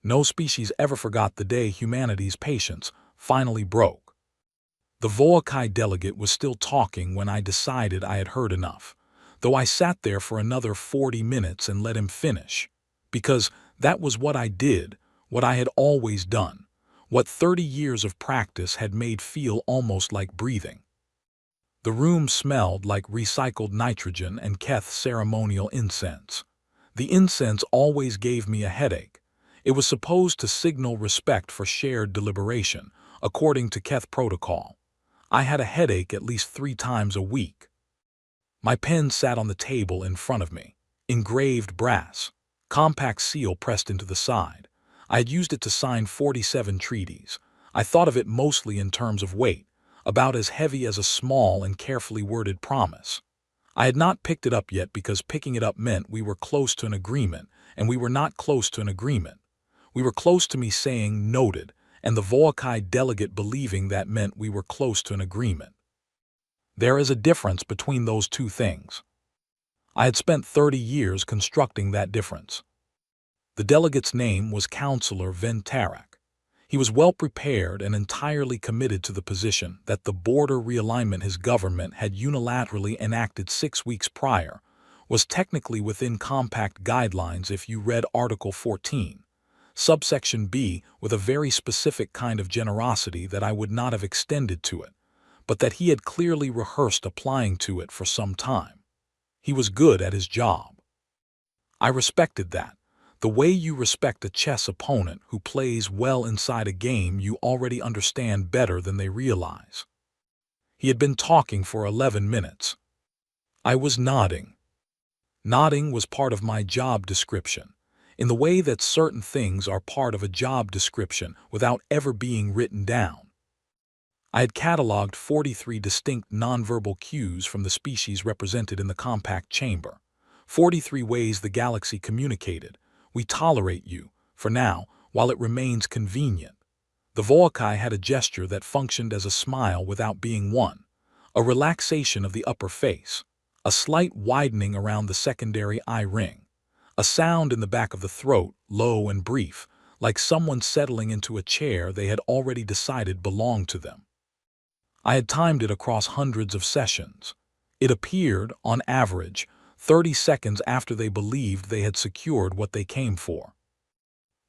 No species ever forgot the day humanity's patience finally broke. The Voakai delegate was still talking when I decided I had heard enough, though I sat there for another 40 minutes and let him finish. Because that was what I did, what I had always done, what 30 years of practice had made feel almost like breathing. The room smelled like recycled nitrogen and Keth ceremonial incense. The incense always gave me a headache. It was supposed to signal respect for shared deliberation, according to Keth protocol. I had a headache at least 3 times a week. My pen sat on the table in front of me, engraved brass, compact seal pressed into the side. I had used it to sign 47 treaties. I thought of it mostly in terms of weight, about as heavy as a small and carefully worded promise. I had not picked it up yet because picking it up meant we were close to an agreement, and we were not close to an agreement. We were close to me saying noted, and the Voakai delegate believing that meant we were close to an agreement. There is a difference between those two things. I had spent 30 years constructing that difference. The delegate's name was Counselor Ventarak. He was well prepared and entirely committed to the position that the border realignment his government had unilaterally enacted 6 weeks prior was technically within compact guidelines if you read Article 14, subsection B, with a very specific kind of generosity that I would not have extended to it, but that he had clearly rehearsed applying to it for some time. He was good at his job. I respected that. The way you respect a chess opponent who plays well inside a game you already understand better than they realize. He had been talking for 11 minutes. I was nodding. Nodding was part of my job description, in the way that certain things are part of a job description without ever being written down. I had cataloged 43 distinct nonverbal cues from the species represented in the compact chamber, 43 ways the galaxy communicated. We tolerate you, for now, while it remains convenient. The Voakai had a gesture that functioned as a smile without being one, a relaxation of the upper face, a slight widening around the secondary eye ring, a sound in the back of the throat, low and brief, like someone settling into a chair they had already decided belonged to them. I had timed it across hundreds of sessions. It appeared, on average, 30 seconds after they believed they had secured what they came for.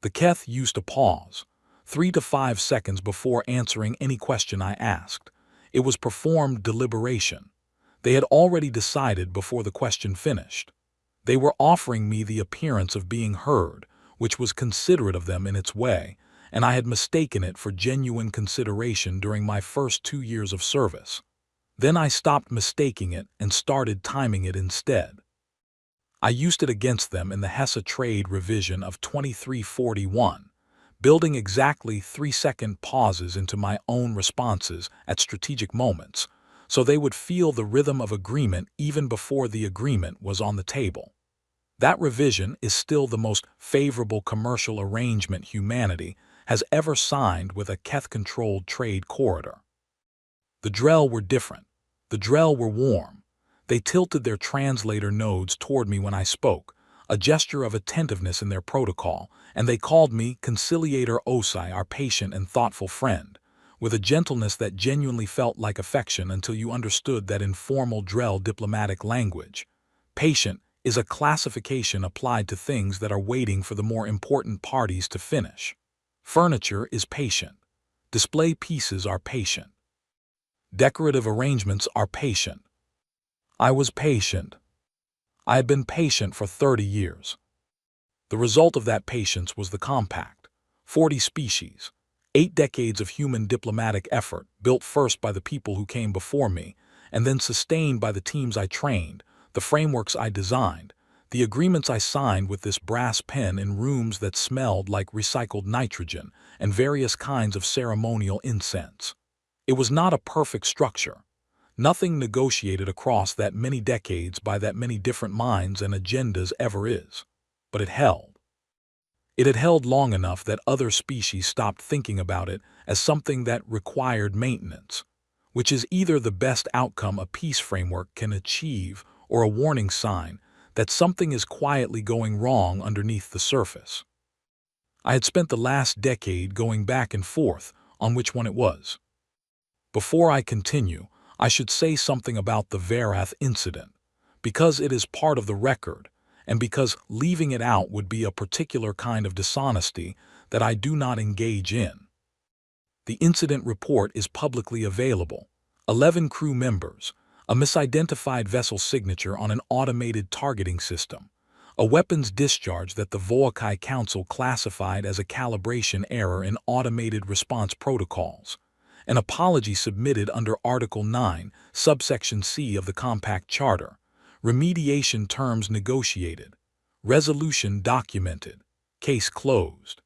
The Keth used to pause, 3 to 5 seconds before answering any question I asked. It was performed deliberation. They had already decided before the question finished. They were offering me the appearance of being heard, which was considerate of them in its way, and I had mistaken it for genuine consideration during my first 2 years of service. Then I stopped mistaking it and started timing it instead. I used it against them in the HESA trade revision of 2341, building exactly 3-second pauses into my own responses at strategic moments, so they would feel the rhythm of agreement even before the agreement was on the table. That revision is still the most favorable commercial arrangement humanity has ever signed with a Keth-controlled trade corridor. The Drell were different. The Drell were warm. They tilted their translator nodes toward me when I spoke, a gesture of attentiveness in their protocol, and they called me Conciliator Osai, our patient and thoughtful friend, with a gentleness that genuinely felt like affection until you understood that informal Drell diplomatic language. Patient is a classification applied to things that are waiting for the more important parties to finish. Furniture is patient. Display pieces are patient. Decorative arrangements are patient. I was patient. I had been patient for 30 years. The result of that patience was the compact. 40 species, 8 decades of human diplomatic effort, built first by the people who came before me, and then sustained by the teams I trained, the frameworks I designed, the agreements I signed with this brass pen in rooms that smelled like recycled nitrogen and various kinds of ceremonial incense. It was not a perfect structure. Nothing negotiated across that many decades by that many different minds and agendas ever is. But it held. It had held long enough that other species stopped thinking about it as something that required maintenance, which is either the best outcome a peace framework can achieve or a warning sign that something is quietly going wrong underneath the surface. I had spent the last decade going back and forth on which one it was. Before I continue, I should say something about the Verath incident, because it is part of the record, and because leaving it out would be a particular kind of dishonesty that I do not engage in. The incident report is publicly available. 11 crew members, a misidentified vessel signature on an automated targeting system, a weapons discharge that the Volocai Council classified as a calibration error in automated response protocols, an apology submitted under Article 9, subsection C of the Compact Charter, remediation terms negotiated, resolution documented, case closed.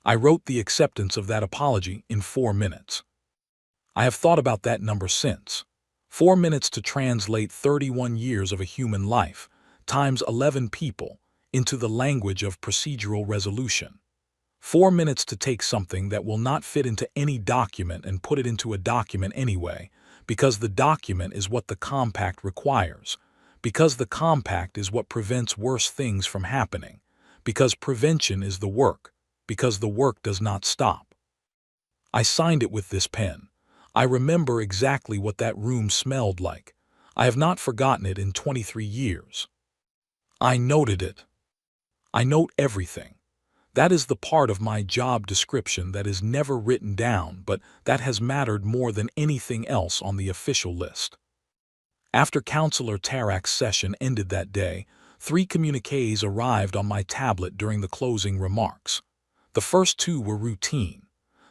I wrote the acceptance of that apology in 4 minutes. I have thought about that number since. 4 minutes to translate 31 years of a human life, times 11 people, into the language of procedural resolution. 4 minutes to take something that will not fit into any document and put it into a document anyway, because the document is what the compact requires, because the compact is what prevents worse things from happening, because prevention is the work, because the work does not stop. I signed it with this pen. I remember exactly what that room smelled like. I have not forgotten it in 23 years. I noted it. I note everything. That is the part of my job description that is never written down, but that has mattered more than anything else on the official list. After Councillor Tarak's session ended that day, 3 communiques arrived on my tablet during the closing remarks. The first 2 were routine.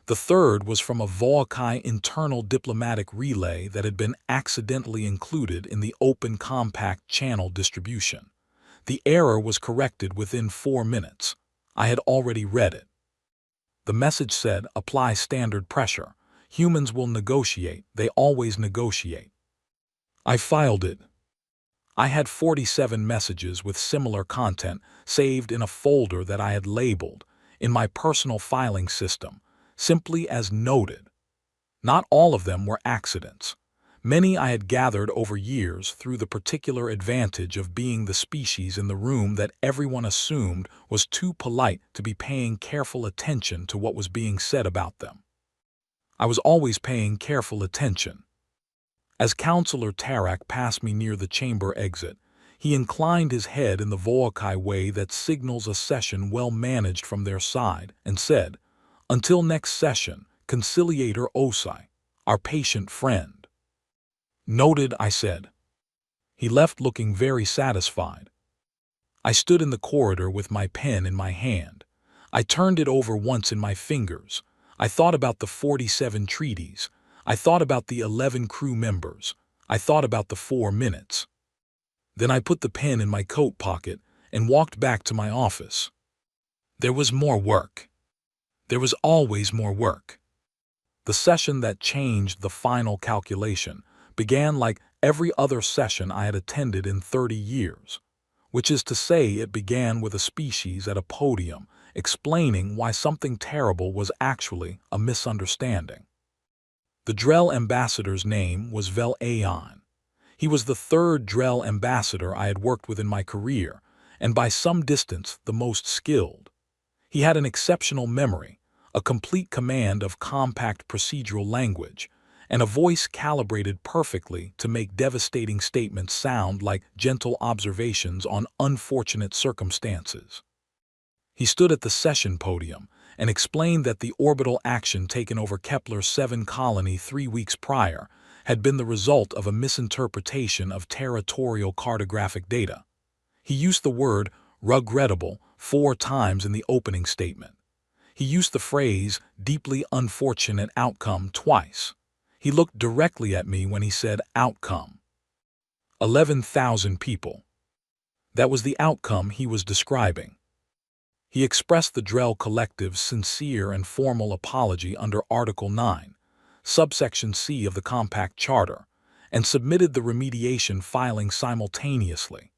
The third was from a Volocai internal diplomatic relay that had been accidentally included in the open compact channel distribution. The error was corrected within 4 minutes. I had already read it. The message said, apply standard pressure. Humans will negotiate. They always negotiate. I filed it. I had 47 messages with similar content saved in a folder that I had labeled, in my personal filing system, simply as noted. Not all of them were accidents. Many I had gathered over years through the particular advantage of being the species in the room that everyone assumed was too polite to be paying careful attention to what was being said about them. I was always paying careful attention. As Councillor Tarak passed me near the chamber exit, he inclined his head in the Volocai way that signals a session well managed from their side and said, "Until next session, Conciliator Osai, our patient friend." "Noted," I said. He left looking very satisfied. I stood in the corridor with my pen in my hand. I turned it over once in my fingers. I thought about the 47 treaties. I thought about the 11 crew members. I thought about the 4 minutes. Then I put the pen in my coat pocket and walked back to my office. There was more work. There was always more work. The session that changed the final calculation began like every other session I had attended in 30 years, which is to say it began with a species at a podium explaining why something terrible was actually a misunderstanding. The Drell ambassador's name was Vel Aeon. He was the 3rd Drell ambassador I had worked with in my career, and by some distance the most skilled. He had an exceptional memory, a complete command of compact procedural language, and a voice calibrated perfectly to make devastating statements sound like gentle observations on unfortunate circumstances. He stood at the session podium and explained that the orbital action taken over Kepler's 7 colony 3 weeks prior had been the result of a misinterpretation of territorial cartographic data. He used the word regrettable 4 times in the opening statement. He used the phrase deeply unfortunate outcome twice. He looked directly at me when he said outcome. 11,000 people. That was the outcome he was describing. He expressed the Drell Collective's sincere and formal apology under Article 9, subsection C of the Compact Charter, and submitted the remediation filing simultaneously,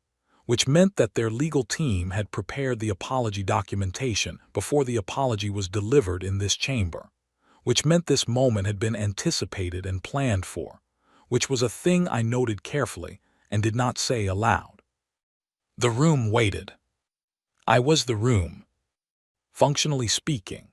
which meant that their legal team had prepared the apology documentation before the apology was delivered in this chamber, which meant this moment had been anticipated and planned for, which was a thing I noted carefully and did not say aloud. The room waited. I was the room. Functionally speaking,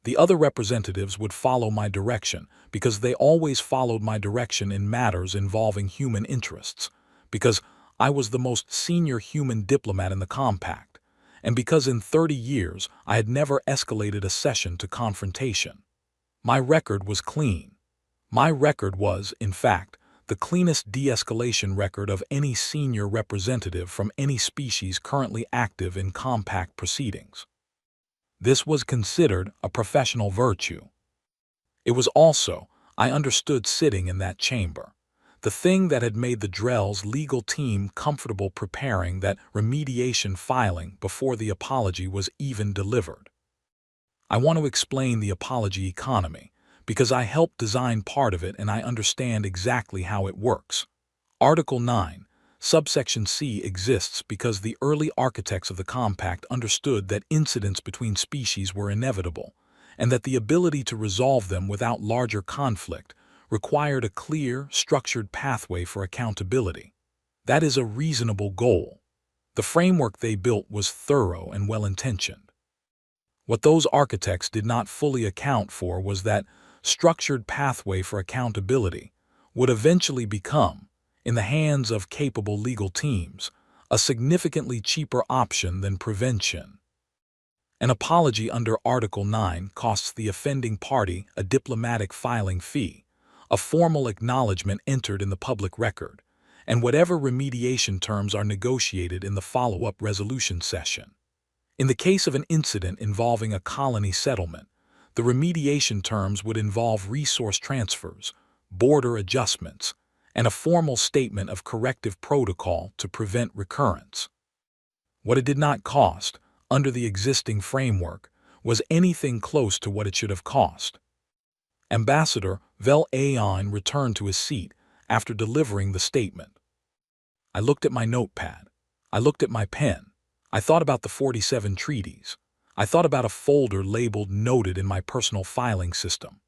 the other representatives would follow my direction because they always followed my direction in matters involving human interests, because I was the most senior human diplomat in the compact, and because in 30 years I had never escalated a session to confrontation. My record was clean. My record was, in fact, the cleanest de-escalation record of any senior representative from any species currently active in compact proceedings. This was considered a professional virtue. It was also, I understood sitting in that chamber, the thing that had made the Drell's legal team comfortable preparing that remediation filing before the apology was even delivered. I want to explain the apology economy, because I helped design part of it and I understand exactly how it works. Article 9, subsection C exists because the early architects of the compact understood that incidents between species were inevitable, and that the ability to resolve them without larger conflict required a clear, structured pathway for accountability. That is a reasonable goal. The framework they built was thorough and well-intentioned. What those architects did not fully account for was that structured pathway for accountability would eventually become, in the hands of capable legal teams, a significantly cheaper option than prevention. An apology under Article 9 costs the offending party a diplomatic filing fee, a formal acknowledgement entered in the public record, and whatever remediation terms are negotiated in the follow-up resolution session. In the case of an incident involving a colony settlement, the remediation terms would involve resource transfers, border adjustments, and a formal statement of corrective protocol to prevent recurrence. What it did not cost, under the existing framework, was anything close to what it should have cost. Ambassador Vel Aon returned to his seat after delivering the statement. I looked at my notepad. I looked at my pen. I thought about the 47 treaties. I thought about a folder labeled Noted in my personal filing system.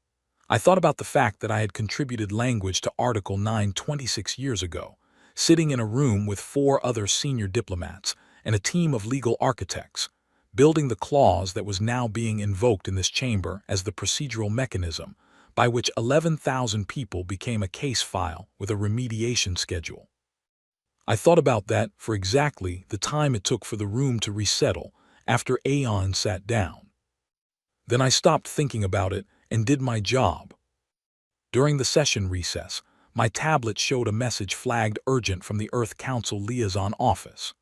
I thought about the fact that I had contributed language to Article 9 26 years ago, sitting in a room with 4 other senior diplomats and a team of legal architects, building the clause that was now being invoked in this chamber as the procedural mechanism by which 11,000 people became a case file with a remediation schedule. I thought about that for exactly the time it took for the room to resettle after Aon sat down. Then I stopped thinking about it and did my job. During the session recess, my tablet showed a message flagged urgent from the Earth Council Liaison Office.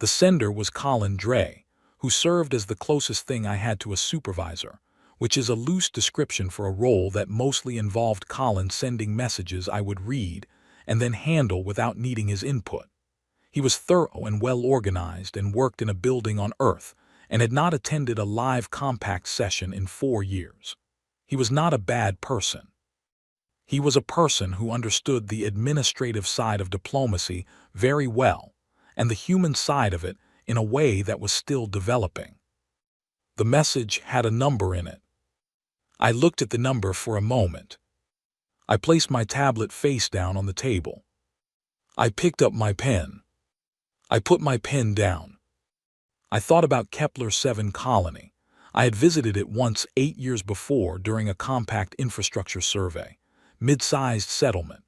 The sender was Colin Dre, who served as the closest thing I had to a supervisor, which is a loose description for a role that mostly involved Colin sending messages I would read and then handle without needing his input. He was thorough and well-organized and worked in a building on Earth and had not attended a live compact session in 4 years. He was not a bad person. He was a person who understood the administrative side of diplomacy very well and the human side of it in a way that was still developing. The message had a number in it. I looked at the number for a moment. I placed my tablet face down on the table. I picked up my pen. I put my pen down. I thought about Kepler 7 colony. I had visited it once 8 years before during a compact infrastructure survey, mid-sized settlement,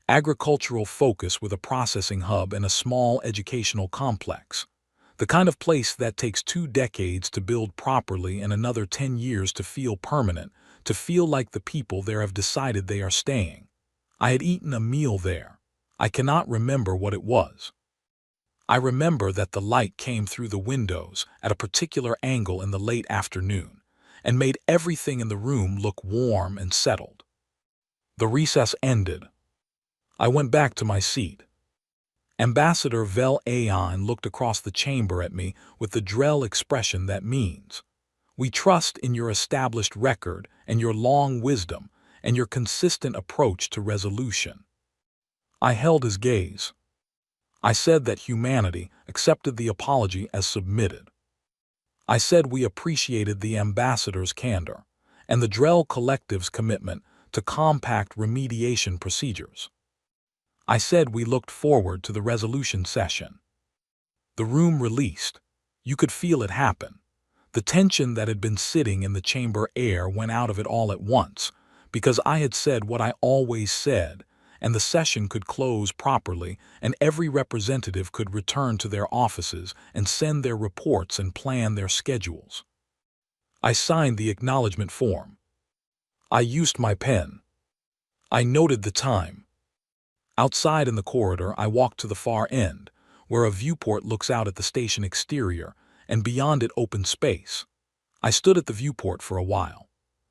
agricultural focus with a processing hub and a small educational complex. The kind of place that takes 2 decades to build properly and another 10 years to feel permanent, to feel like the people there have decided they are staying. I had eaten a meal there. I cannot remember what it was. I remember that the light came through the windows at a particular angle in the late afternoon and made everything in the room look warm and settled. The recess ended. I went back to my seat. Ambassador Vel Aon looked across the chamber at me with the Drell expression that means, "We trust in your established record and your long wisdom and your consistent approach to resolution." I held his gaze. I said that humanity accepted the apology as submitted. I said we appreciated the ambassador's candor and the Drell Collective's commitment to compact remediation procedures. I said we looked forward to the resolution session. The room released. You could feel it happen. The tension that had been sitting in the chamber air went out of it all at once, because I had said what I always said, and the session could close properly, and every representative could return to their offices and send their reports and plan their schedules. I signed the acknowledgement form. I used my pen. I noted the time. Outside in the corridor, I walked to the far end, where a viewport looks out at the station exterior, and beyond it open space. I stood at the viewport for a while.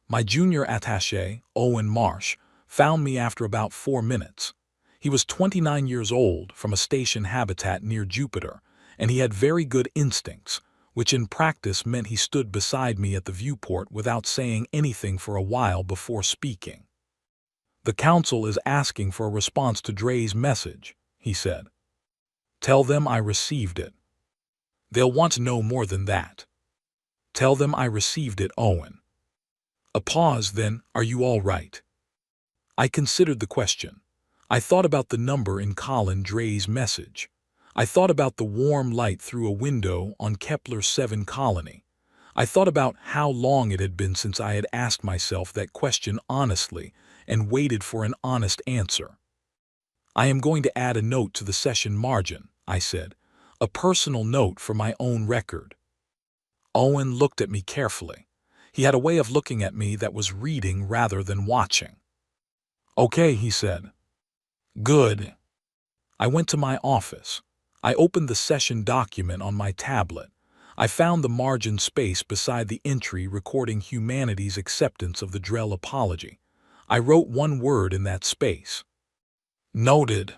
My junior attaché, Owen Marsh, found me after about 4 minutes. He was 29 years old, from a station habitat near Jupiter, and he had very good instincts, which in practice meant he stood beside me at the viewport without saying anything for a while before speaking. "The council is asking for a response to Dre's message," he said. "Tell them I received it. They'll want to know more than that. Tell them I received it, Owen." A pause, then, "Are you all right?" I considered the question. I thought about the number in Colin Dre's message. I thought about the warm light through a window on Kepler 7 colony. I thought about how long it had been since I had asked myself that question honestly and waited for an honest answer. "I am going to add a note to the session margin," I said, "a personal note for my own record." Owen looked at me carefully. He had a way of looking at me that was reading rather than watching. "Okay," he said. "Good." I went to my office. I opened the session document on my tablet. I found the margin space beside the entry recording humanity's acceptance of the Drell apology. I wrote one word in that space. Noted.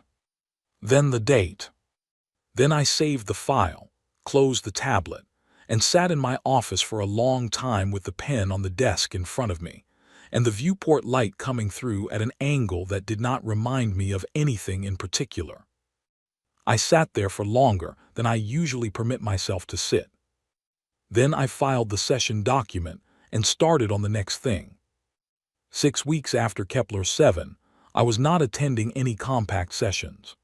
Then the date. Then I saved the file, closed the tablet, and sat in my office for a long time with the pen on the desk in front of me, and the viewport light coming through at an angle that did not remind me of anything in particular. I sat there for longer than I usually permit myself to sit. Then I filed the session document and started on the next thing. 6 weeks after Kepler 7, I was not attending any compact sessions.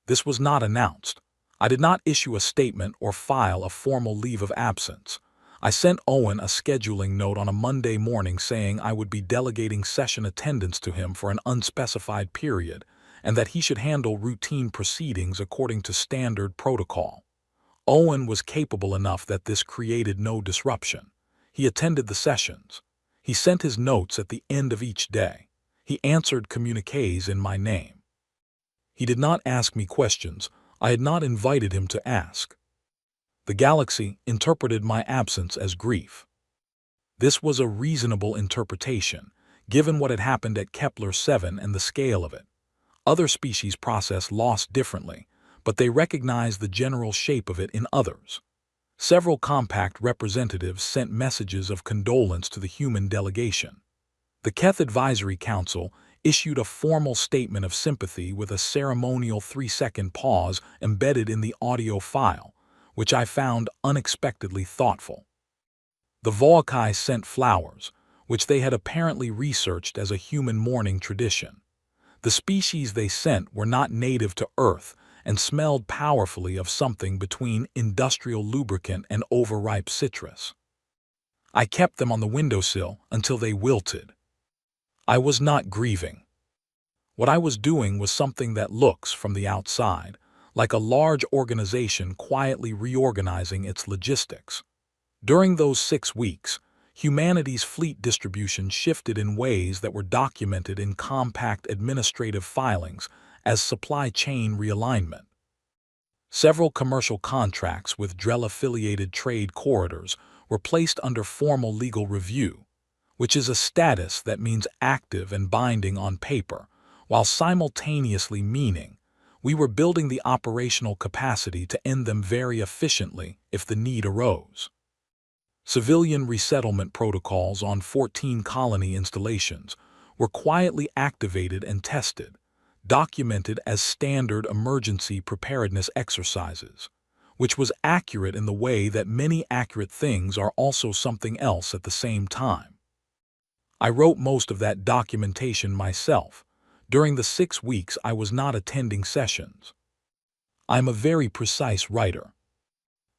This was not announced. I did not issue a statement or file a formal leave of absence. I sent Owen a scheduling note on a Monday morning saying I would be delegating session attendance to him for an unspecified period, and that he should handle routine proceedings according to standard protocol. Owen was capable enough that this created no disruption. He attended the sessions. He sent his notes at the end of each day. He answered communiques in my name. He did not ask me questions I had not invited him to ask. The galaxy interpreted my absence as grief. This was a reasonable interpretation, given what had happened at Kepler 7 and the scale of it. Other species process loss differently, but they recognize the general shape of it in others. Several compact representatives sent messages of condolence to the human delegation. The Keth Advisory Council issued a formal statement of sympathy with a ceremonial 3-second pause embedded in the audio file, which I found unexpectedly thoughtful. The Volcae sent flowers, which they had apparently researched as a human mourning tradition. The species they sent were not native to Earth and smelled powerfully of something between industrial lubricant and overripe citrus. I kept them on the windowsill until they wilted. I was not grieving. What I was doing was something that looks, from the outside, like a large organization quietly reorganizing its logistics. During those 6 weeks, humanity's fleet distribution shifted in ways that were documented in compact administrative filings as supply chain realignment. Several commercial contracts with Drell-affiliated trade corridors were placed under formal legal review, which is a status that means active and binding on paper, while simultaneously meaning we were building the operational capacity to end them very efficiently if the need arose. Civilian resettlement protocols on 14 colony installations were quietly activated and tested, documented as standard emergency preparedness exercises, which was accurate in the way that many accurate things are also something else at the same time. I wrote most of that documentation myself. During the 6 weeks I was not attending sessions. I'm a very precise writer.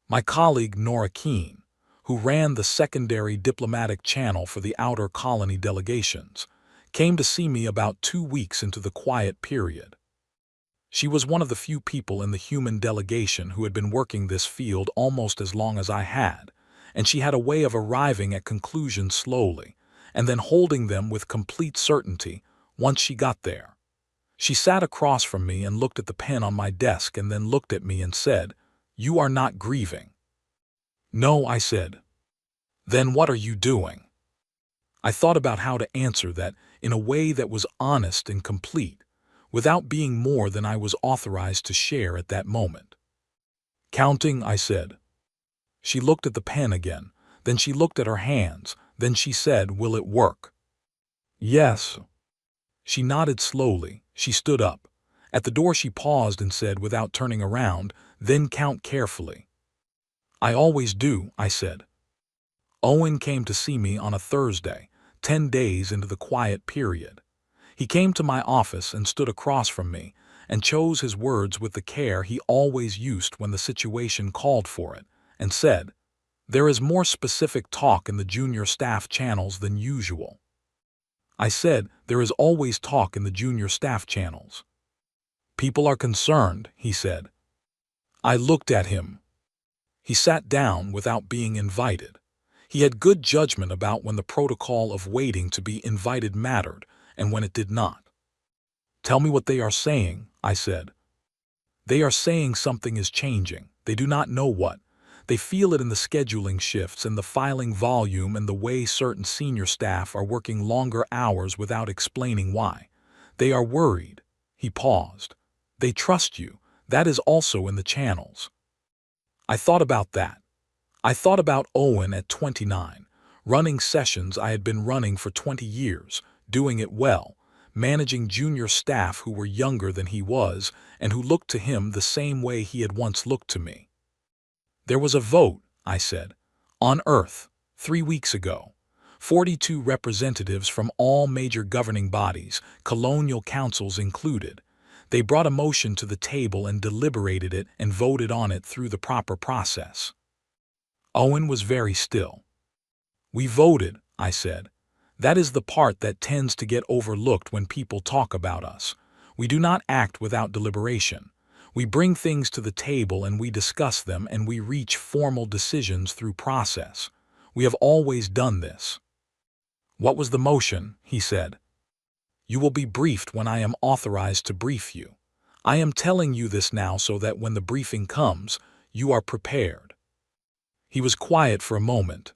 My colleague Nora Keene, who ran the secondary diplomatic channel for the outer colony delegations, came to see me about 2 weeks into the quiet period. She was one of the few people in the human delegation who had been working this field almost as long as I had, and she had a way of arriving at conclusions slowly, and then holding them with complete certainty once she got there. She sat across from me and looked at the pen on my desk and then looked at me and said, "You are not grieving." "No," I said. "Then what are you doing?" I thought about how to answer that in a way that was honest and complete, without being more than I was authorized to share at that moment. "Counting," I said. She looked at the pen again, then she looked at her hands, then she said, "Will it work?" "Yes." She nodded slowly. She stood up. At the door she paused and said, without turning around, "Then count carefully." "I always do," I said. Owen came to see me on a Thursday, 10 days into the quiet period. He came to my office and stood across from me, and chose his words with the care he always used when the situation called for it, and said, "There is more specific talk in the junior staff channels than usual." I said, "There is always talk in the junior staff channels." "People are concerned," he said. I looked at him. He sat down without being invited. He had good judgment about when the protocol of waiting to be invited mattered and when it did not. "Tell me what they are saying," I said. "They are saying something is changing. They do not know what. They feel it in the scheduling shifts and the filing volume and the way certain senior staff are working longer hours without explaining why. They are worried." He paused. "They trust you. That is also in the channels." I thought about that. I thought about Owen at 29, running sessions I had been running for 20 years, doing it well, managing junior staff who were younger than he was and who looked to him the same way he had once looked to me. "There was a vote," I said, "on Earth, 3 weeks ago. 42 representatives from all major governing bodies, colonial councils included. They brought a motion to the table and deliberated it and voted on it through the proper process." Owen was very still. "We voted," I said. "That is the part that tends to get overlooked when people talk about us. We do not act without deliberation. We bring things to the table and we discuss them and we reach formal decisions through process. We have always done this." "What was the motion?" he said. "You will be briefed when I am authorized to brief you. I am telling you this now so that when the briefing comes, you are prepared." He was quiet for a moment.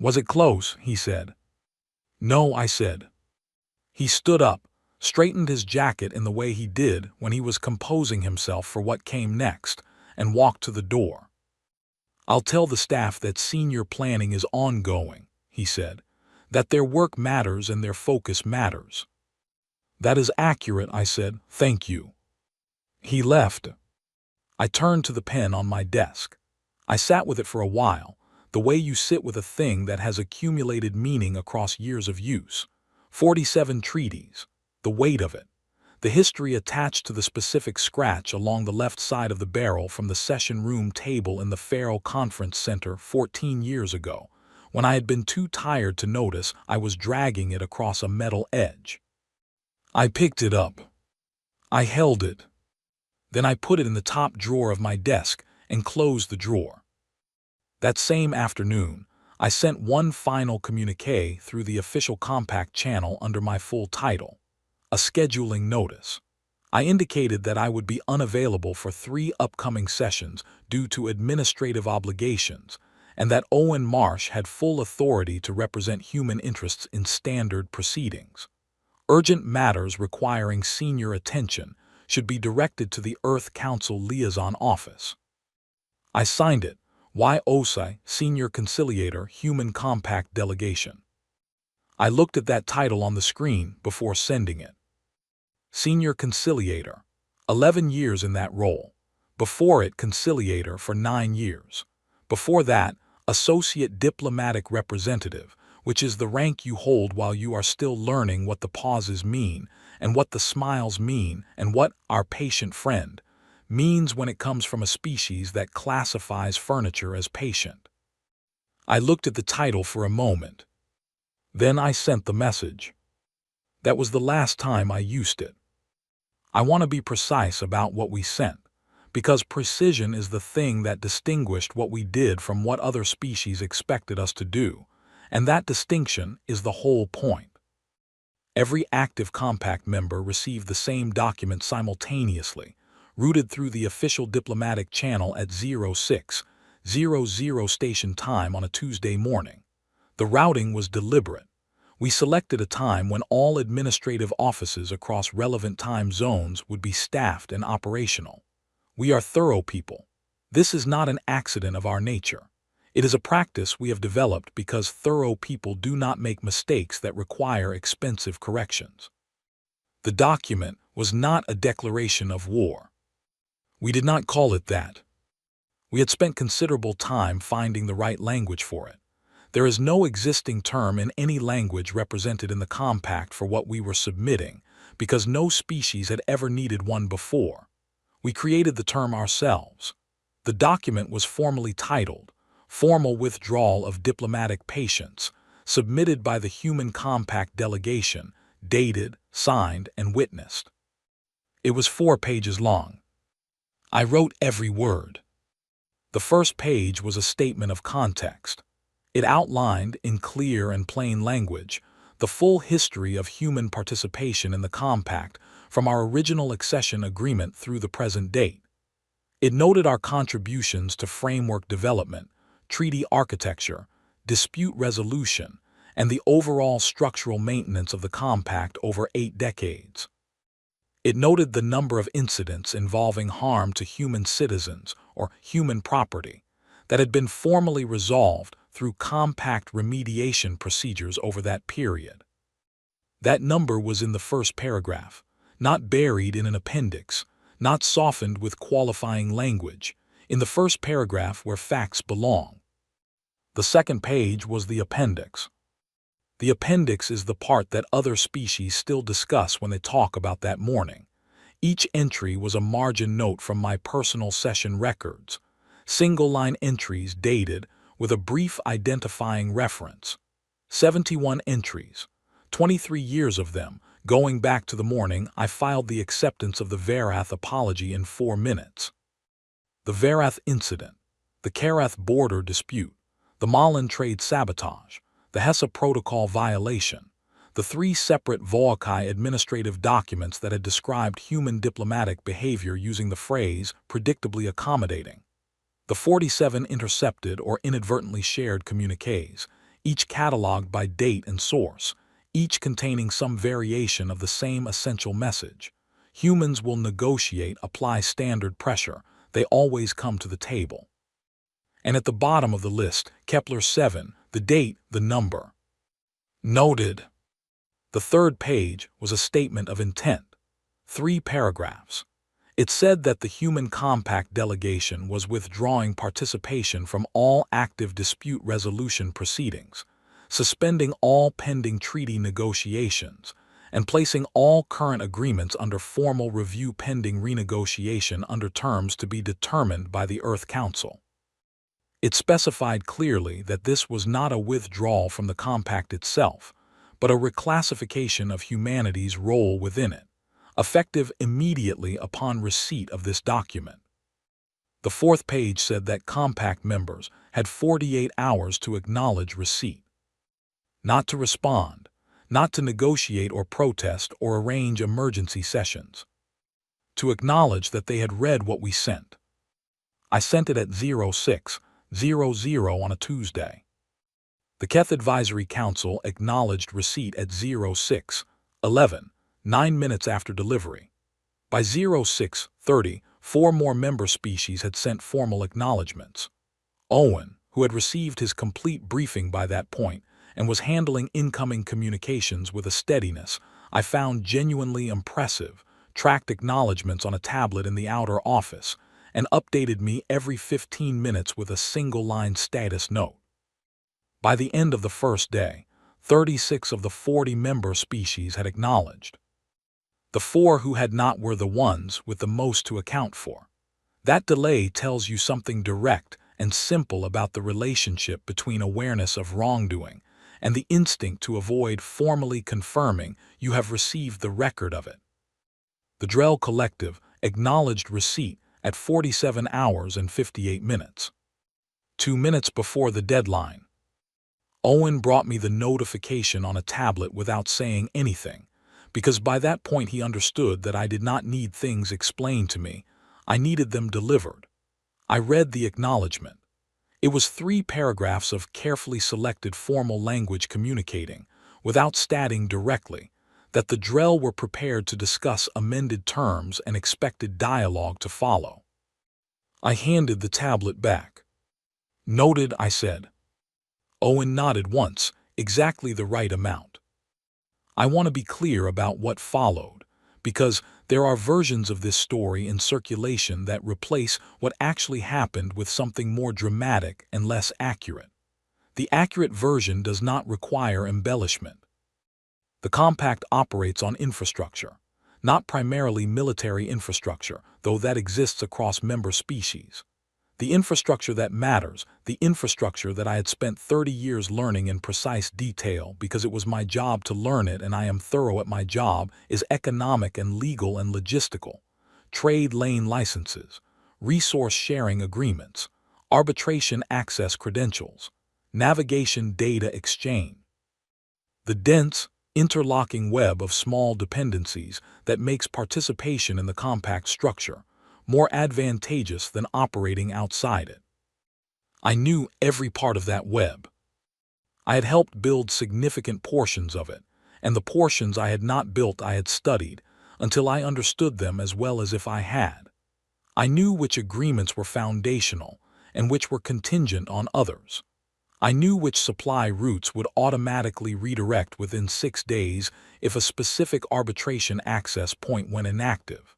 "Was it close?" he said. "No," I said. He stood up, straightened his jacket in the way he did when he was composing himself for what came next, and walked to the door. "I'll tell the staff that senior planning is ongoing," he said, "that their work matters and their focus matters." "That is accurate," I said. "Thank you." He left. I turned to the pen on my desk. I sat with it for a while, the way you sit with a thing that has accumulated meaning across years of use. 47 treaties, the weight of it, the history attached to the specific scratch along the left side of the barrel from the session room table in the Faro Conference Center 14 years ago, when I had been too tired to notice I was dragging it across a metal edge. I picked it up. I held it. Then I put it in the top drawer of my desk and closed the drawer. That same afternoon, I sent one final communiqué through the official compact channel under my full title, a scheduling notice. I indicated that I would be unavailable for 3 upcoming sessions due to administrative obligations, and that Owen Marsh had full authority to represent human interests in standard proceedings. Urgent matters requiring senior attention should be directed to the Earth Council Liaison Office. I signed it, YOSI, Senior Conciliator, Human Compact Delegation. I looked at that title on the screen before sending it. Senior Conciliator, 11 years in that role. Before it, Conciliator for 9 years. Before that, Associate Diplomatic Representative, which is the rank you hold while you are still learning what the pauses mean, and what the smiles mean, and what "our patient friend" means when it comes from a species that classifies furniture as patient. I looked at the title for a moment. Then I sent the message. That was the last time I used it. I want to be precise about what we sent, because precision is the thing that distinguished what we did from what other species expected us to do, and that distinction is the whole point. Every active compact member received the same document simultaneously, routed through the official diplomatic channel at 0600 station time on a Tuesday morning. The routing was deliberate. We selected a time when all administrative offices across relevant time zones would be staffed and operational. We are thorough people. This is not an accident of our nature. It is a practice we have developed because thorough people do not make mistakes that require expensive corrections. The document was not a declaration of war. We did not call it that. We had spent considerable time finding the right language for it. There is no existing term in any language represented in the compact for what we were submitting, because no species had ever needed one before. We created the term ourselves. The document was formally titled, Formal Withdrawal of Diplomatic Patience, submitted by the Human Compact Delegation, dated, signed, and witnessed. It was 4 pages long. I wrote every word. The first page was a statement of context. It outlined, in clear and plain language, the full history of human participation in the compact from our original accession agreement through the present date. It noted our contributions to framework development, treaty architecture, dispute resolution, and the overall structural maintenance of the compact over 8 decades. It noted the number of incidents involving harm to human citizens or human property that had been formally resolved through compact remediation procedures over that period. That number was in the first paragraph, not buried in an appendix, not softened with qualifying language, in the first paragraph where facts belong. The second page was the appendix. The appendix is the part that other species still discuss when they talk about that morning. Each entry was a margin note from my personal session records, single-line entries dated with a brief identifying reference. 71 entries, 23 years of them, going back to the morning I filed the acceptance of the Varath apology in 4 minutes. The Varath incident, the Karath border dispute, the Malin trade sabotage, the Hesse Protocol violation, the 3 separate Volcae administrative documents that had described human diplomatic behavior using the phrase predictably accommodating, the 47 intercepted or inadvertently shared communiques, each cataloged by date and source, each containing some variation of the same essential message. Humans will negotiate, apply standard pressure, they always come to the table. And at the bottom of the list, Kepler 7, the date, the number. Noted. The third page was a statement of intent. 3 paragraphs. It said that the Human Compact delegation was withdrawing participation from all active dispute resolution proceedings, suspending all pending treaty negotiations, and placing all current agreements under formal review pending renegotiation under terms to be determined by the Earth Council. It specified clearly that this was not a withdrawal from the compact itself, but a reclassification of humanity's role within it, effective immediately upon receipt of this document. The 4th page said that compact members had 48 hours to acknowledge receipt. Not to respond, not to negotiate or protest or arrange emergency sessions. To acknowledge that they had read what we sent. I sent it at 0600 on a Tuesday. The Keth Advisory Council acknowledged receipt at 0611, 9 minutes after delivery. By 0630, 4 more member species had sent formal acknowledgments. Owen, who had received his complete briefing by that point and was handling incoming communications with a steadiness I found genuinely impressive, tracked acknowledgments on a tablet in the outer office and updated me every 15 minutes with a single-line status note. By the end of the first day, 36 of the 40 member species had acknowledged. The 4 who had not were the ones with the most to account for. That delay tells you something direct and simple about the relationship between awareness of wrongdoing and the instinct to avoid formally confirming you have received the record of it. The Drell Collective acknowledged receipt at 47 hours and 58 minutes. 2 minutes before the deadline. Owen brought me the notification on a tablet without saying anything, because by that point he understood that I did not need things explained to me, I needed them delivered. I read the acknowledgement. It was 3 paragraphs of carefully selected formal language communicating, without stating directly, that the Drell were prepared to discuss amended terms and expected dialogue to follow. I handed the tablet back. "Noted," I said. Owen nodded once, exactly the right amount. I want to be clear about what followed, because there are versions of this story in circulation that replace what actually happened with something more dramatic and less accurate. The accurate version does not require embellishment. The compact operates on infrastructure, not primarily military infrastructure, though that exists across member species. The infrastructure that matters, the infrastructure that I had spent 30 years learning in precise detail because it was my job to learn it and I am thorough at my job, is economic and legal and logistical. Trade lane licenses, resource sharing agreements, arbitration access credentials, navigation data exchange. The dense, interlocking web of small dependencies that makes participation in the compact structure more advantageous than operating outside it. I knew every part of that web. I had helped build significant portions of it, and the portions I had not built I had studied until I understood them as well as if I had. I knew which agreements were foundational and which were contingent on others. I knew which supply routes would automatically redirect within 6 days if a specific arbitration access point went inactive.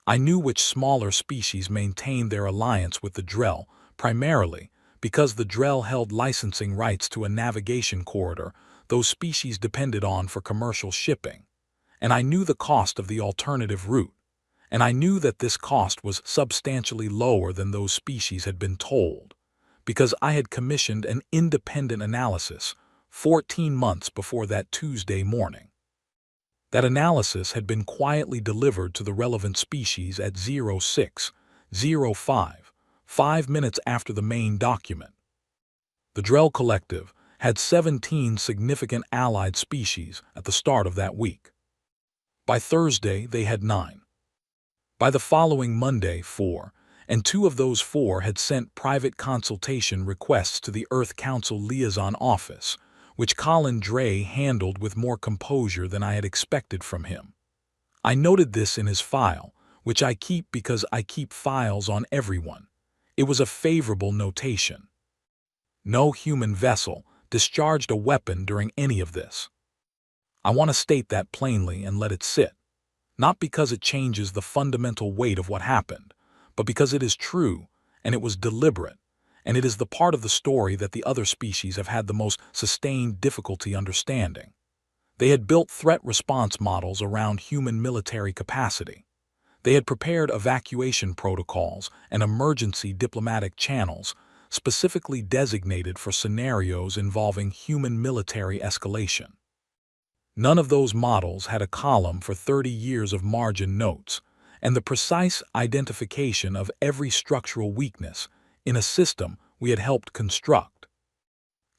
I knew which smaller species maintained their alliance with the Drell, primarily because the Drell held licensing rights to a navigation corridor those species depended on for commercial shipping, and I knew the cost of the alternative route, and I knew that this cost was substantially lower than those species had been told, because I had commissioned an independent analysis 14 months before that Tuesday morning. That analysis had been quietly delivered to the relevant species at 06:05, 5 minutes after the main document. The Drell Collective had 17 significant allied species at the start of that week. By Thursday, they had 9. By the following Monday, 4, and 2 of those 4 had sent private consultation requests to the Earth Council Liaison Office, which Colin Dre handled with more composure than I had expected from him. I noted this in his file, which I keep because I keep files on everyone. It was a favorable notation. No human vessel discharged a weapon during any of this. I want to state that plainly and let it sit, not because it changes the fundamental weight of what happened, but because it is true and it was deliberate, and it is the part of the story that the other species have had the most sustained difficulty understanding. They had built threat response models around human military capacity. They had prepared evacuation protocols and emergency diplomatic channels specifically designated for scenarios involving human military escalation. None of those models had a column for 30 years of margin notes and the precise identification of every structural weakness in a system we had helped construct.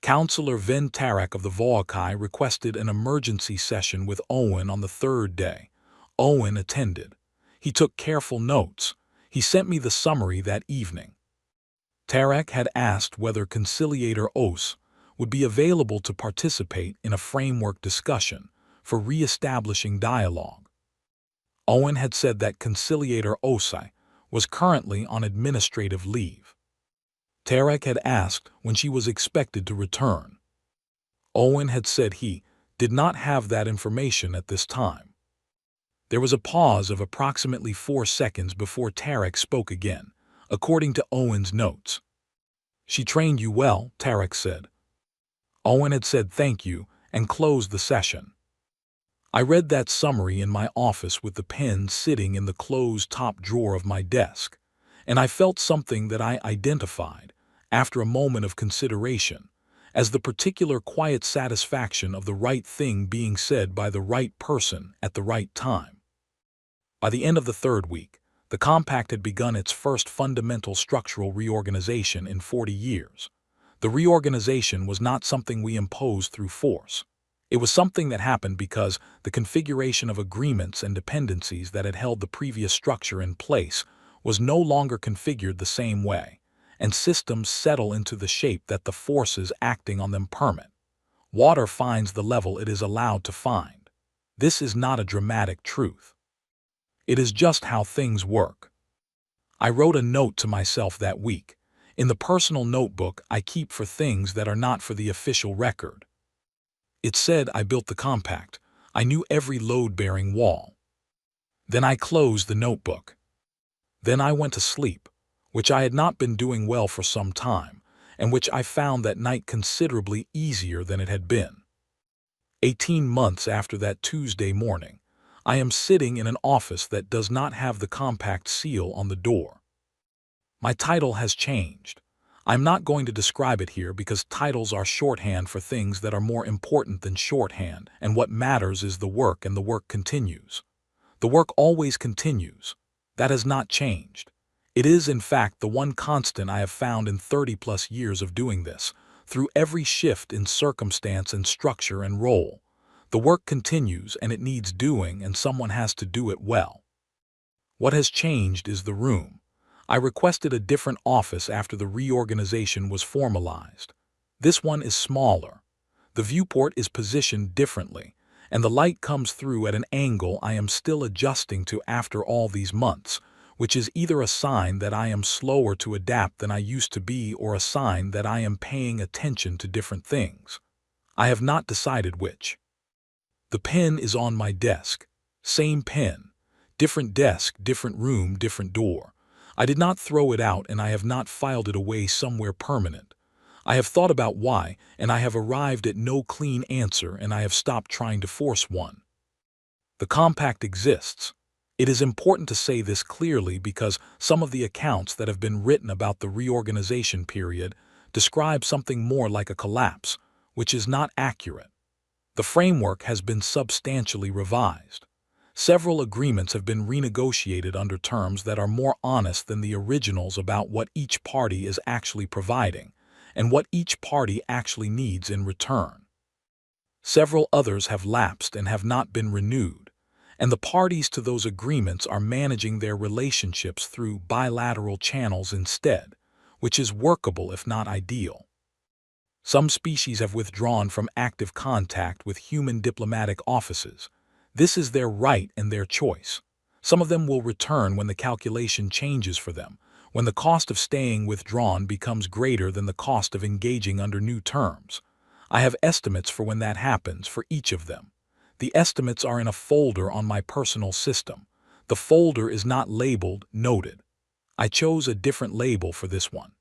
Counselor Ven Tarak of the Volcae requested an emergency session with Owen on the 3rd day. Owen attended. He took careful notes. He sent me the summary that evening. Tarak had asked whether Conciliator Os would be available to participate in a framework discussion for re-establishing dialogue. Owen had said that Conciliator Osai was currently on administrative leave. Tarak had asked when she was expected to return. Owen had said he did not have that information at this time. There was a pause of approximately 4 seconds before Tarak spoke again, according to Owen's notes. "She trained you well," Tarak said. Owen had said thank you and closed the session. I read that summary in my office with the pen sitting in the closed top drawer of my desk, and I felt something that I identified, after a moment of consideration, as the particular quiet satisfaction of the right thing being said by the right person at the right time. By the end of the third week, the compact had begun its first fundamental structural reorganization in 40 years. The reorganization was not something we imposed through force. It was something that happened because the configuration of agreements and dependencies that had held the previous structure in place was no longer configured the same way, and systems settle into the shape that the forces acting on them permit. Water finds the level it is allowed to find. This is not a dramatic truth. It is just how things work. I wrote a note to myself that week, in the personal notebook I keep for things that are not for the official record. It said I built the compact. I knew every load-bearing wall. Then I closed the notebook. Then I went to sleep, which I had not been doing well for some time, and which I found that night considerably easier than it had been. 18 months after that Tuesday morning, I am sitting in an office that does not have the compact seal on the door. My title has changed. I'm not going to describe it here because titles are shorthand for things that are more important than shorthand, and what matters is the work, and the work continues. The work always continues. That has not changed. It is, in fact, the one constant I have found in 30-plus years of doing this, through every shift in circumstance and structure and role. The work continues, and it needs doing, and someone has to do it well. What has changed is the room. I requested a different office after the reorganization was formalized. This one is smaller. The viewport is positioned differently, and the light comes through at an angle I am still adjusting to after all these months, which is either a sign that I am slower to adapt than I used to be or a sign that I am paying attention to different things. I have not decided which. The pen is on my desk. Same pen. Different desk, different room, different door. I did not throw it out, and I have not filed it away somewhere permanent. I have thought about why, and I have arrived at no clean answer, and I have stopped trying to force one. The compact exists. It is important to say this clearly because some of the accounts that have been written about the reorganization period describe something more like a collapse, which is not accurate. The framework has been substantially revised. Several agreements have been renegotiated under terms that are more honest than the originals about what each party is actually providing and what each party actually needs in return. Several others have lapsed and have not been renewed, and the parties to those agreements are managing their relationships through bilateral channels instead, which is workable if not ideal. Some species have withdrawn from active contact with human diplomatic offices. This is their right and their choice. Some of them will return when the calculation changes for them, when the cost of staying withdrawn becomes greater than the cost of engaging under new terms. I have estimates for when that happens for each of them. The estimates are in a folder on my personal system. The folder is not labeled "Noted." I chose a different label for this one.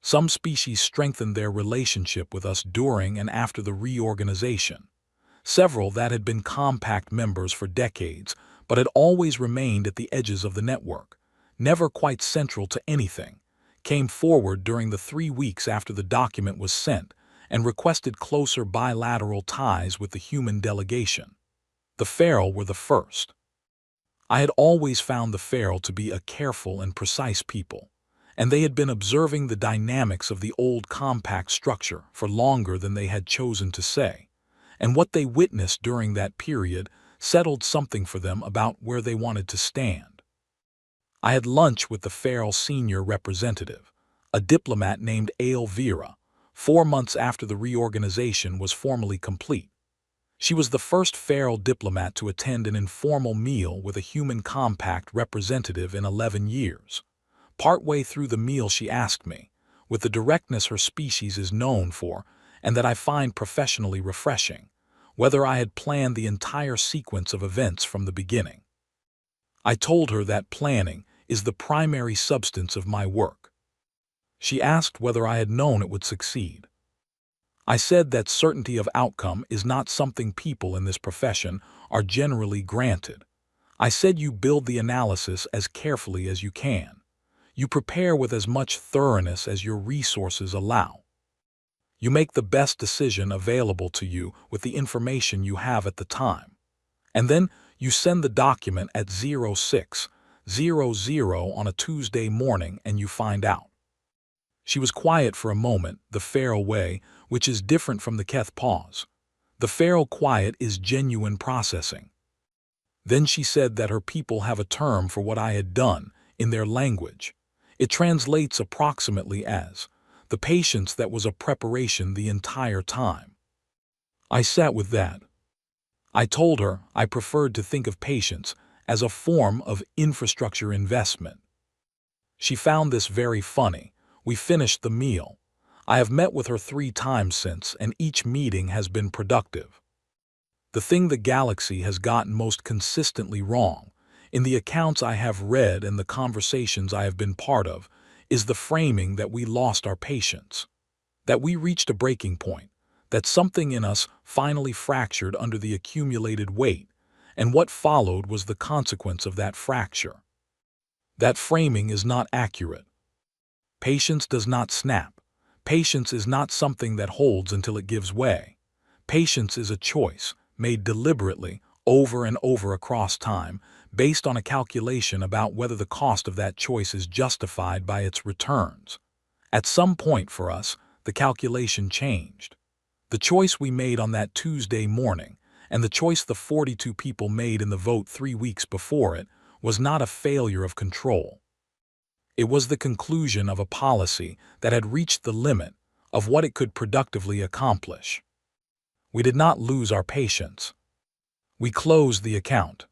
Some species strengthened their relationship with us during and after the reorganization. Several that had been compact members for decades, but had always remained at the edges of the network, never quite central to anything, came forward during the 3 weeks after the document was sent and requested closer bilateral ties with the human delegation. The feral were the first. I had always found the feral to be a careful and precise people, and they had been observing the dynamics of the old compact structure for longer than they had chosen to say, and what they witnessed during that period settled something for them about where they wanted to stand. I had lunch with the feral senior representative, a diplomat named Elvira, 4 months after the reorganization was formally complete. She was the first feral diplomat to attend an informal meal with a human compact representative in 11 years. Partway through the meal she asked me, with the directness her species is known for and that I find professionally refreshing, whether I had planned the entire sequence of events from the beginning. I told her that planning is the primary substance of my work. She asked whether I had known it would succeed. I said that certainty of outcome is not something people in this profession are generally granted. I said you build the analysis as carefully as you can. You prepare with as much thoroughness as your resources allow. You make the best decision available to you with the information you have at the time. And then you send the document at 06:00 on a Tuesday morning and you find out. She was quiet for a moment, the feral way, which is different from the Keth pause. The feral quiet is genuine processing. Then she said that her people have a term for what I had done, in their language. It translates approximately as, the patience that was a preparation the entire time. I sat with that. I told her I preferred to think of patience as a form of infrastructure investment. She found this very funny. We finished the meal. I have met with her 3 times since, and each meeting has been productive. The thing the galaxy has gotten most consistently wrong, in the accounts I have read and the conversations I have been part of, is the framing that we lost our patience, that we reached a breaking point, that something in us finally fractured under the accumulated weight, and what followed was the consequence of that fracture. That framing is not accurate. Patience does not snap. Patience is not something that holds until it gives way. Patience is a choice, made deliberately, over and over across time, based on a calculation about whether the cost of that choice is justified by its returns. At some point for us, the calculation changed. The choice we made on that Tuesday morning, and the choice the 42 people made in the vote 3 weeks before it, was not a failure of control. It was the conclusion of a policy that had reached the limit of what it could productively accomplish. We did not lose our patience. We closed the account.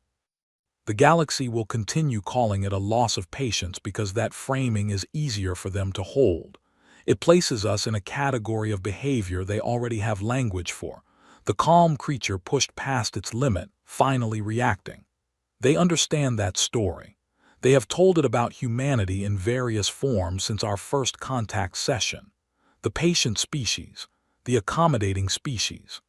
The galaxy will continue calling it a loss of patience because that framing is easier for them to hold. It places us in a category of behavior they already have language for. The calm creature pushed past its limit, finally reacting. They understand that story. They have told it about humanity in various forms since our first contact session. The patient species, the accommodating species.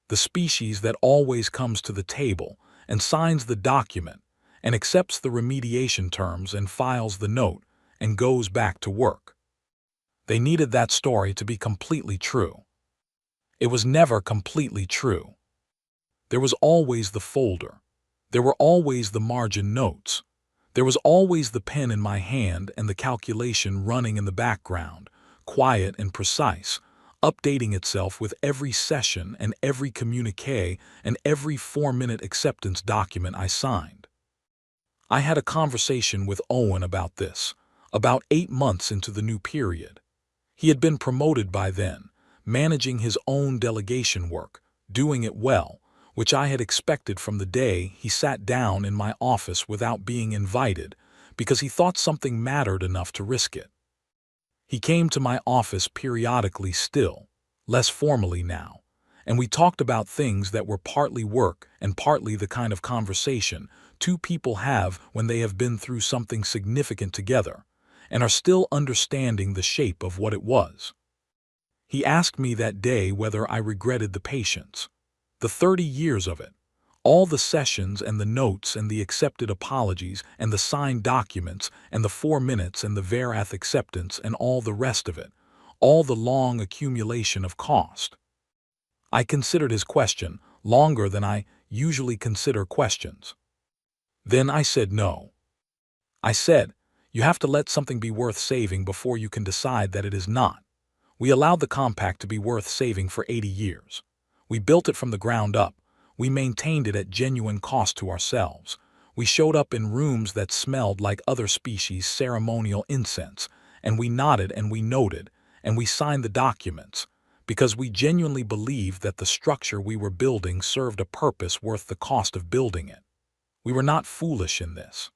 The species that always comes to the table and signs the document and accepts the remediation terms and files the note and goes back to work. They needed that story to be completely true. It was never completely true. There was always the folder. There were always the margin notes. There was always the pen in my hand and the calculation running in the background, quiet and precise, updating itself with every session and every communique and every 4-minute acceptance document I signed. I had a conversation with Owen about this, about 8 months into the new period. He had been promoted by then, managing his own delegation work, doing it well, which I had expected from the day he sat down in my office without being invited, because he thought something mattered enough to risk it. He came to my office periodically still, less formally now, and we talked about things that were partly work and partly the kind of conversation 2 people have when they have been through something significant together and are still understanding the shape of what it was. He asked me that day whether I regretted the patience. The 30 years of it, all the sessions and the notes and the accepted apologies and the signed documents and the 4 minutes and the Verath acceptance and all the rest of it, all the long accumulation of cost. I considered his question longer than I usually consider questions. Then I said no. I said, you have to let something be worth saving before you can decide that it is not. We allowed the compact to be worth saving for 80 years. We built it from the ground up. We maintained it at genuine cost to ourselves. We showed up in rooms that smelled like other species' ceremonial incense, and we nodded and we noted, and we signed the documents, because we genuinely believed that the structure we were building served a purpose worth the cost of building it. We were not foolish in this.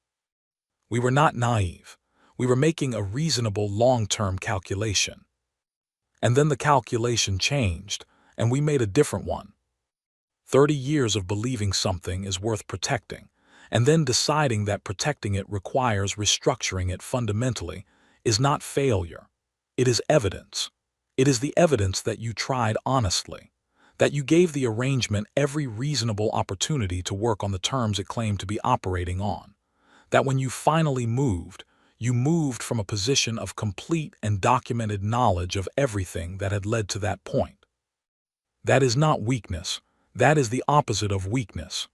We were not naive. We were making a reasonable long-term calculation. And then the calculation changed, and we made a different one. 30 years of believing something is worth protecting, and then deciding that protecting it requires restructuring it fundamentally, is not failure. It is evidence. It is the evidence that you tried honestly, that you gave the arrangement every reasonable opportunity to work on the terms it claimed to be operating on, that when you finally moved, You moved from a position of complete and documented knowledge of everything that had led to that point. That is not weakness. That is the opposite of weakness.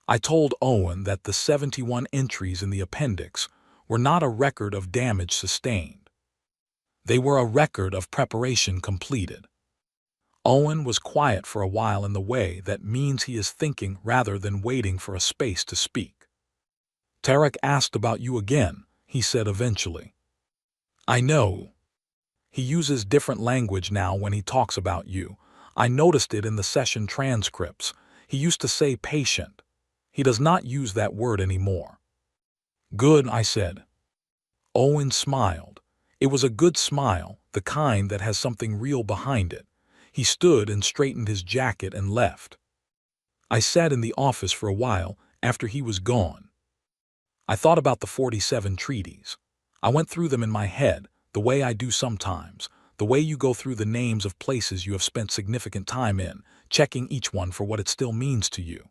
I told Owen that the 71 entries in the appendix were not a record of damage sustained. They were a record of preparation completed. Owen was quiet for a while in the way that means he is thinking rather than waiting for a space to speak. Tarek asked about you again, he said eventually. I know. He uses different language now when he talks about you. I noticed it in the session transcripts. He used to say patient. He does not use that word anymore. Good, I said. Owen smiled. It was a good smile, the kind that has something real behind it. He stood and straightened his jacket and left. I sat in the office for a while after he was gone. I thought about the 47 treaties. I went through them in my head, the way I do sometimes, the way you go through the names of places you have spent significant time in, checking each one for what it still means to you.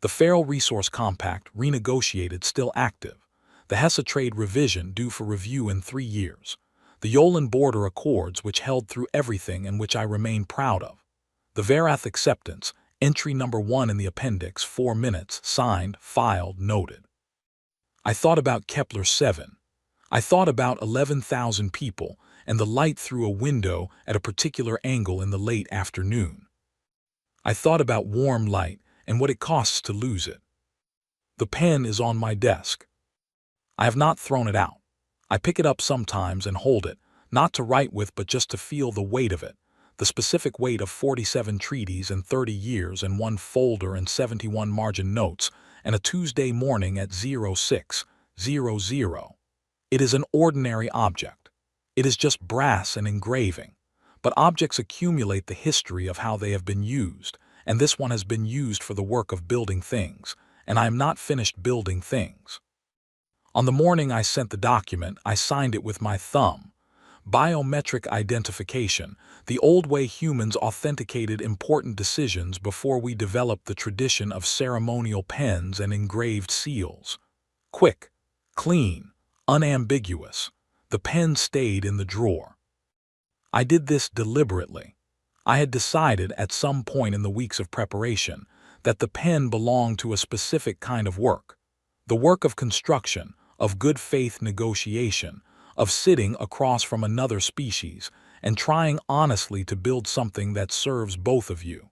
The Feral Resource Compact, renegotiated, still active. The Hesse Trade Revision, due for review in 3 years. The Yolen Border Accords, which held through everything and which I remain proud of. The Verath Acceptance, entry number 1 in the appendix, 4 minutes, signed, filed, noted. I thought about Kepler 7. I thought about 11,000 people and the light through a window at a particular angle in the late afternoon. I thought about warm light and what it costs to lose it. The pen is on my desk. I have not thrown it out. I pick it up sometimes and hold it, not to write with but just to feel the weight of it, the specific weight of 47 treaties and 30 years and 1 folder and 71 margin notes, and a Tuesday morning at 0600. It is an ordinary object. It is just brass and engraving. But objects accumulate the history of how they have been used, and this one has been used for the work of building things, and I am not finished building things. On the morning I sent the document, I signed it with my thumb. Biometric identification, the old way humans authenticated important decisions before we developed the tradition of ceremonial pens and engraved seals. Quick, clean, unambiguous. The pen stayed in the drawer. I did this deliberately. I had decided at some point in the weeks of preparation that the pen belonged to a specific kind of work. The work of construction, of good faith negotiation, of sitting across from another species and trying honestly to build something that serves both of you.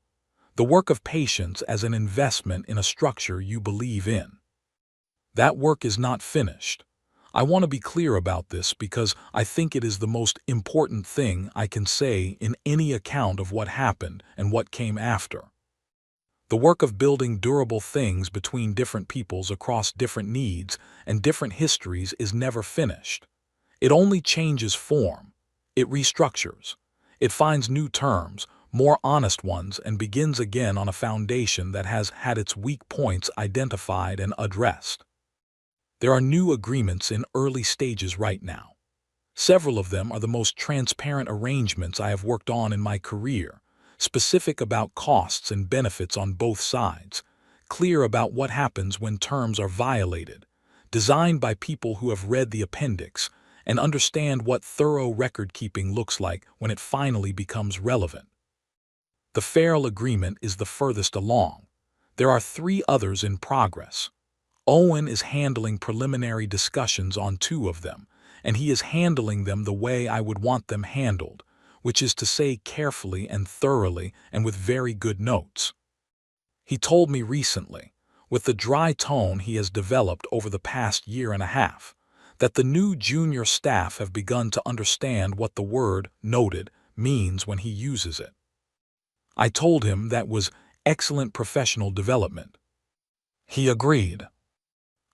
The work of patience as an investment in a structure you believe in. That work is not finished. I want to be clear about this because I think it is the most important thing I can say in any account of what happened and what came after. The work of building durable things between different peoples across different needs and different histories is never finished. It only changes form. It restructures. It finds new terms, more honest ones, and begins again on a foundation that has had its weak points identified and addressed. There are new agreements in early stages right now. Several of them are the most transparent arrangements I have worked on in my career, specific about costs and benefits on both sides, clear about what happens when terms are violated, designed by people who have read the appendix and understand what thorough record-keeping looks like when it finally becomes relevant. The Feral Agreement is the furthest along. There are 3 others in progress. Owen is handling preliminary discussions on 2 of them, and he is handling them the way I would want them handled, which is to say carefully and thoroughly and with very good notes. He told me recently, with the dry tone he has developed over the past year and a half, that the new junior staff have begun to understand what the word noted means when he uses it. I told him that was excellent professional development. He agreed.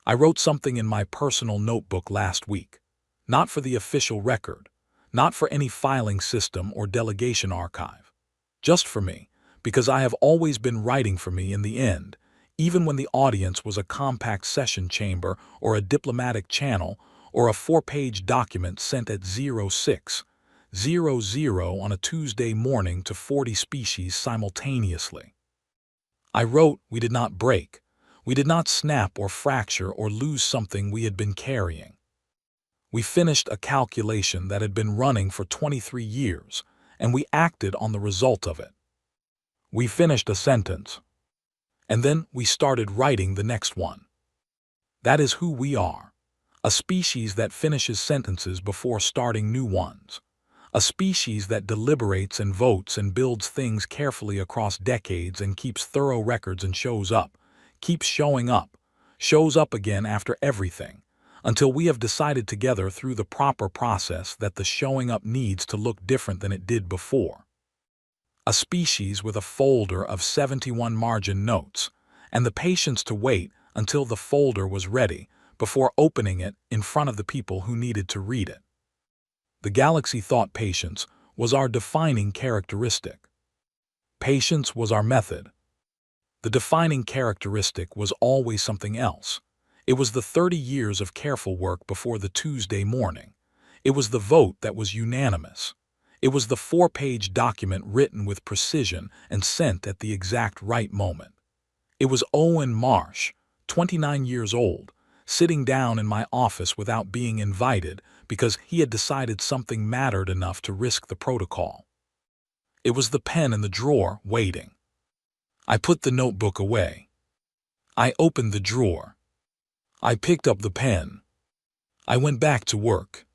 I wrote something in my personal notebook last week, not for the official record, not for any filing system or delegation archive, just for me, because I have always been writing for me in the end, even when the audience was a compact session chamber or a diplomatic channel or a 4-page document sent at 0600 on a Tuesday morning to 40 species simultaneously. I wrote, we did not break. We did not snap or fracture or lose something we had been carrying. We finished a calculation that had been running for 23 years, and we acted on the result of it. We finished a sentence, and then we started writing the next one. That is who we are. A species that finishes sentences before starting new ones. A species that deliberates and votes and builds things carefully across decades and keeps thorough records and shows up, keeps showing up, shows up again after everything, until we have decided together through the proper process that the showing up needs to look different than it did before. A species with a folder of 71 margin notes, and the patience to wait until the folder was ready before opening it in front of the people who needed to read it. The galaxy thought patience was our defining characteristic. Patience was our method. The defining characteristic was always something else. It was the 30 years of careful work before the Tuesday morning. It was the vote that was unanimous. It was the 4-page document written with precision and sent at the exact right moment. It was Owen Marsh, 29 years old, sitting down in my office without being invited because he had decided something mattered enough to risk the protocol. It was the pen in the drawer, waiting. I put the notebook away. I opened the drawer. I picked up the pen. I went back to work.